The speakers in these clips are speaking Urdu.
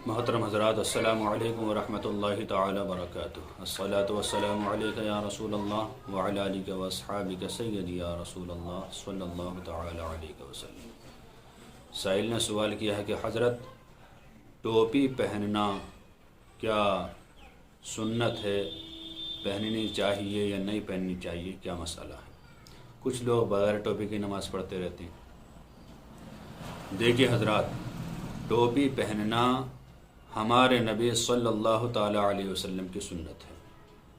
محترم حضرات، السلام علیکم ورحمۃ اللہ تعالی وبرکاتہ۔ الصلاۃ والسلام علیک یا رسول اللہ وعلی آلک واصحابک سیدی یا رسول اللہ صلی اللہ تعالی علیہ وسلم۔ سائل نے سوال کیا ہے کہ حضرت ٹوپی پہننا کیا سنت ہے، پہننی چاہیے یا نہیں پہننی چاہیے، کیا مسئلہ ہے؟ کچھ لوگ بغیر ٹوپی کی نماز پڑھتے رہتے ہیں۔ دیکھیے حضرات، ٹوپی پہننا ہمارے نبی صلی اللہ تعالیٰ علیہ وسلم کی سنت ہے۔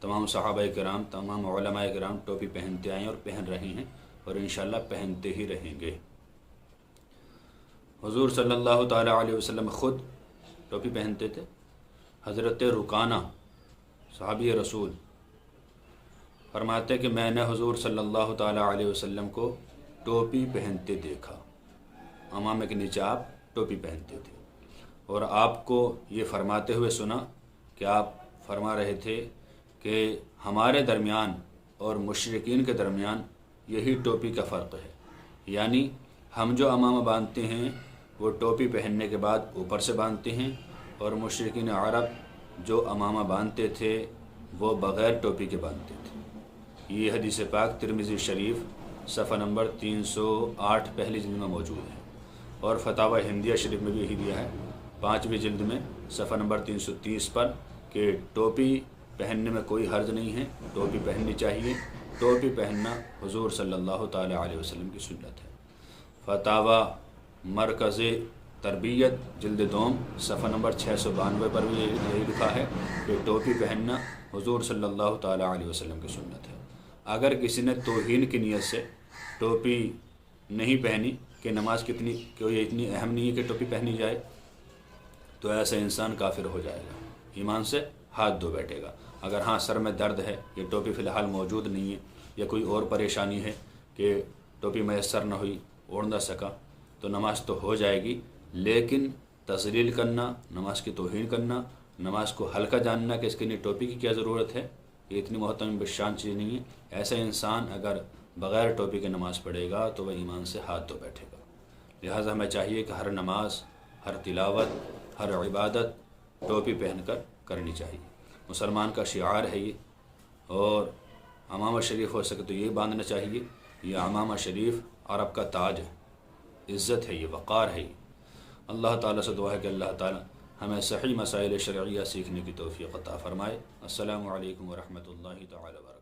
تمام صحابہ کرام، تمام علماء کرام ٹوپی پہنتے آئے اور پہن رہے ہیں اور انشاءاللہ پہنتے ہی رہیں گے۔ حضور صلی اللہ تعالیٰ علیہ وسلم خود ٹوپی پہنتے تھے۔ حضرت رکانہ صحابی رسول فرماتے کہ میں نے حضور صلی اللہ تعالیٰ علیہ وسلم کو ٹوپی پہنتے دیکھا، امامے کے نیچے آپ ٹوپی پہنتے تھے، اور آپ کو یہ فرماتے ہوئے سنا کہ آپ فرما رہے تھے کہ ہمارے درمیان اور مشرکین کے درمیان یہی ٹوپی کا فرق ہے، یعنی ہم جو امامہ باندھتے ہیں وہ ٹوپی پہننے کے بعد اوپر سے باندھتے ہیں، اور مشرکین عرب جو امامہ باندھتے تھے وہ بغیر ٹوپی کے باندھتے تھے۔ یہ حدیث پاک ترمذی شریف صفحہ نمبر 308 پہلی جلد میں موجود ہے، اور فتاوی ہندیہ شریف میں بھی یہی دیا ہے 5ویں جلد میں صفحہ نمبر 330 پر کہ ٹوپی پہننے میں کوئی حرج نہیں ہے، ٹوپی پہننی چاہیے۔ ٹوپی پہننا حضور صلی اللہ تعالیٰ علیہ وسلم کی سنت ہے۔ فتاوی مرکز تربیت جلد 2 صفحہ نمبر 692 پر بھی یہی لکھا ہے کہ ٹوپی پہننا حضور صلی اللہ تعالیٰ علیہ وسلم کی سنت ہے۔ اگر کسی نے توہین کی نیت سے ٹوپی نہیں پہنی کہ نماز کتنی کہ یہ اتنی اہم نہیں ہے کہ ٹوپی پہنی جائے، تو ایسا انسان کافر ہو جائے گا، ایمان سے ہاتھ دھو بیٹھے گا۔ اگر ہاں سر میں درد ہے، یہ ٹوپی فی الحال موجود نہیں ہے، یا کوئی اور پریشانی ہے کہ ٹوپی میسر نہ ہوئی، اوڑھ نہ سکا، تو نماز تو ہو جائے گی، لیکن تذلیل کرنا، نماز کی توہین کرنا، نماز کو ہلکا جاننا کہ اس کے لیے ٹوپی کی کیا ضرورت ہے، یہ اتنی محترم بشان چیز نہیں ہے۔ ایسا انسان اگر بغیر ٹوپی کے نماز پڑھے گا تو وہ ایمان سے ہاتھ دھو بیٹھے گا۔ لہٰذا ہمیں چاہیے کہ ہر نماز، ہر تلاوت، ہر عبادت ٹوپی پہن کر کرنی چاہیے۔ مسلمان کا شعار ہے یہ، اور امامہ شریف ہو سکے تو یہ باندھنا چاہیے۔ یہ امامہ شریف عرب کا تاج ہے، عزت ہے، یہ وقار ہے۔ اللہ تعالیٰ سے دعا ہے کہ اللہ تعالیٰ ہمیں صحیح مسائل شرعیہ سیکھنے کی توفیق عطا فرمائے۔ السلام علیکم ورحمۃ اللہ تعالیٰ وبرکاتہ۔